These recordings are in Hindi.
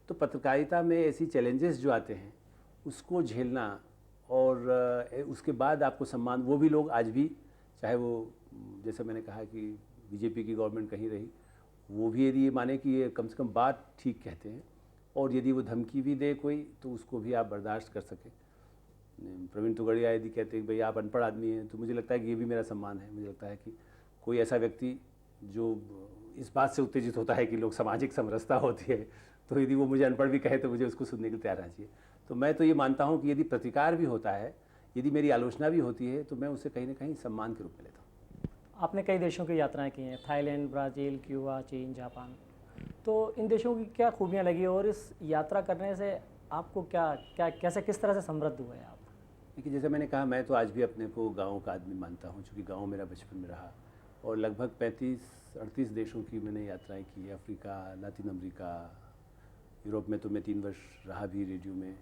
तो पत्रकारिता में ऐसी चैलेंजेस जो आते हैं उसको झेलना और उसके बाद आपको सम्मान, वो भी लोग आज भी, चाहे वो जैसे मैंने कहा कि बीजेपी की गवर्नमेंट कहीं रही, वो भी यदि ये माने कि ये कम से कम बात ठीक कहते हैं और यदि वो धमकी भी दे कोई तो उसको भी आप बर्दाश्त कर सकें। प्रवीण तोगड़िया यदि कहते हैं भाई आप अनपढ़ आदमी हैं, तो मुझे लगता है कि ये भी मेरा सम्मान है। मुझे लगता है कि कोई ऐसा व्यक्ति जो इस बात से उत्तेजित होता है कि लोग सामाजिक समरसता होती है, तो यदि वो मुझे अनपढ़ भी कहे तो मुझे उसको सुनने के लिए तैयार रहना चाहिए। तो मैं तो ये मानता हूँ कि यदि प्रतिकार भी होता है, यदि मेरी आलोचना भी होती है, तो मैं उसे कहीं ना कहीं सम्मान के रूप में लेता हूँ। आपने कई देशों की यात्राएं की हैं, थाईलैंड, ब्राज़ील, क्यूबा, चीन, जापान। तो इन देशों की क्या खूबियां लगी और इस यात्रा करने से आपको क्या क्या कैसे किस तरह से समृद्ध हुए आप? देखिए, जैसे मैंने कहा, मैं तो आज भी अपने को गाँव का आदमी मानता हूँ, चूँकि गाँव मेरा बचपन में रहा और लगभग 35-38 देशों की मैंने यात्राएं की। अफ्रीका, लातिन अमेरिका, यूरोप में तो मैं 3 वर्ष रहा भी रेडियो में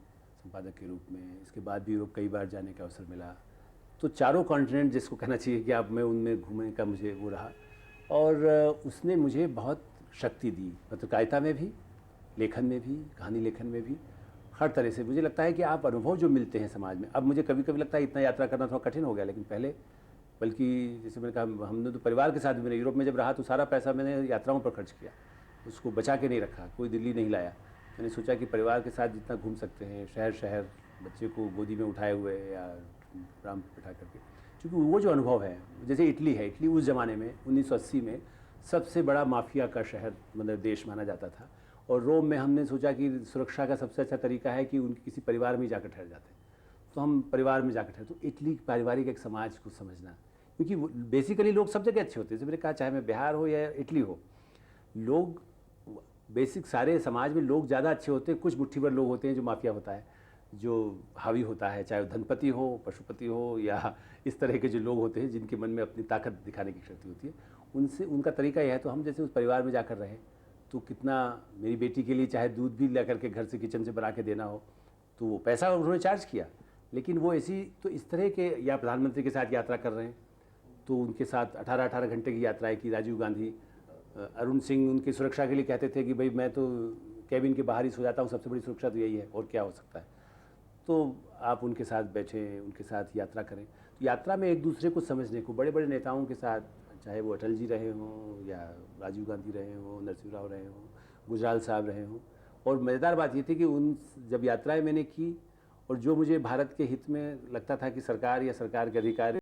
संपादक के रूप में। इसके बाद भी यूरोप कई बार जाने का अवसर मिला। तो चारों कॉन्टिनेंट जिसको कहना चाहिए कि आप, मैं उनमें घूमने का मुझे वो रहा और उसने मुझे बहुत शक्ति दी, पत्रकारिता में भी, लेखन में भी, कहानी लेखन में भी, हर तरह से। मुझे लगता है कि आप अनुभव जो मिलते हैं समाज में, अब मुझे कभी कभी लगता है इतना यात्रा करना थोड़ा कठिन हो गया, लेकिन पहले, बल्कि जैसे मैंने कहा, हमने तो परिवार के साथ भी, मैंने यूरोप में जब रहा तो सारा पैसा मैंने यात्राओं पर खर्च किया, उसको बचा के नहीं रखा, कोई दिल्ली नहीं लाया। मैंने सोचा कि परिवार के साथ जितना घूम सकते हैं, शहर शहर, बच्चे को गोदी में उठाए हुए या आराम बैठा करके, क्योंकि वो जो अनुभव है, जैसे इटली है, इटली उस ज़माने में 1980 में सबसे बड़ा माफिया का शहर, मतलब देश माना जाता था। और रोम में हमने सोचा कि सुरक्षा का सबसे अच्छा तरीका है कि उनके किसी परिवार में जाकर ठहर जाते हैं, तो हम परिवार में जाकर ठहरे। तो इटली पारिवारिक एक समाज को समझना, क्योंकि बेसिकली लोग सब जगह अच्छे होते हैं, जैसे मैंने कहा, चाहे मैं बिहार हो या इटली हो, लोग बेसिक सारे समाज में लोग ज़्यादा अच्छे होते हैं। कुछ मुट्ठी भर लोग होते हैं जो माफिया होता है, जो हावी होता है, चाहे वो धनपति हो, पशुपति हो, या इस तरह के जो लोग होते हैं जिनके मन में अपनी ताकत दिखाने की शक्ति होती है, उनसे उनका तरीका यह है। तो हम जैसे उस परिवार में जाकर रहे, तो कितना, मेरी बेटी के लिए चाहे दूध भी ला करके घर से किचन से बना के देना हो, तो वो पैसा उन्होंने चार्ज किया, लेकिन वो ऐसी, तो इस तरह के, या प्रधानमंत्री के साथ यात्रा कर रहे हैं तो उनके साथ 18-18 घंटे की यात्राएं की। राजीव गांधी, अरुण सिंह उनकी सुरक्षा के लिए कहते थे कि भाई मैं तो कैबिन के बाहर ही सो जाता हूँ, सबसे बड़ी सुरक्षा तो यही है, और क्या हो सकता है। तो आप उनके साथ बैठें, उनके साथ यात्रा करें। तो यात्रा में एक दूसरे को समझने को, बड़े बड़े नेताओं के साथ, चाहे वो अटल जी रहे हों या राजीव गांधी रहे हों, नरसिंह राव रहे हों, गुजराल साहब रहे हों। और मज़ेदार बात ये थी कि उन जब यात्राएं मैंने की, और जो मुझे भारत के हित में लगता था कि सरकार या सरकार के अधिकारी